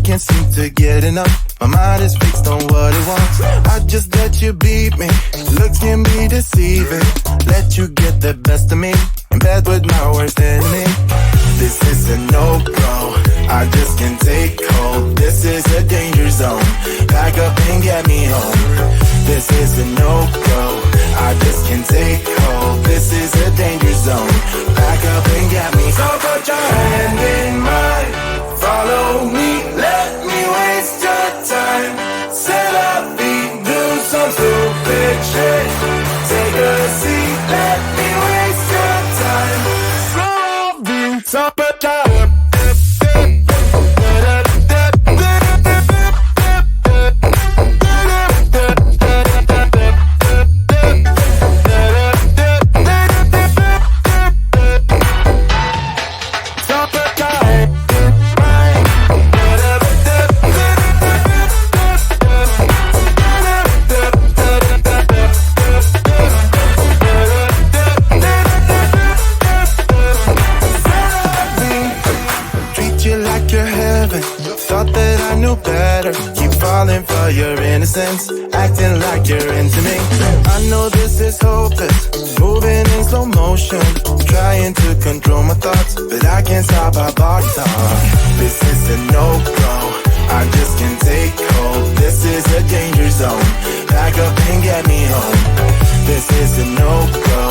can't seem to get enough. My mind is fixed on what it wants. I just let you beat me. Looks can be deceiving. Let you get the best of me. In bed with my worst enemy. This is a no-go. I just can't take hold. This is a danger zone. Back up and get me home. This is a no-go. I just can't take hold. This is a danger zone. Back up and get me. So put your hand in mine. Follow me. Let me waste your time. Set up feet. Do some stupid shit. Take a seat. Let me waste your time. So put your your innocence, acting like you're into me. I know this is hopeless, moving in slow motion, trying to control my thoughts, but I can't stop our body talk. This is a no-go, I just can't take hold. This is a danger zone, back up and get me home. This is a no-go,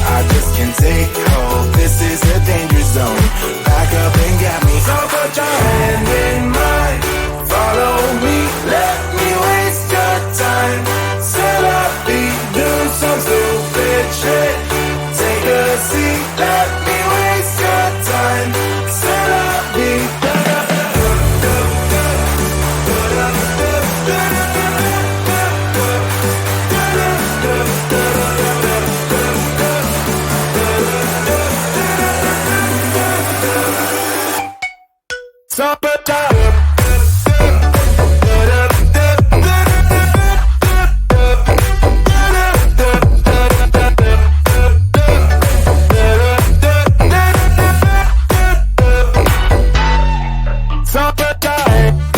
I just can't take hold. This is a danger zone, back up and get me. So put your hand in mine, follow me, let me waste your time. Set up feet, do some stupid shit. Take a seat, let me waste your time. Set up feet. Stop it down. Stop it down.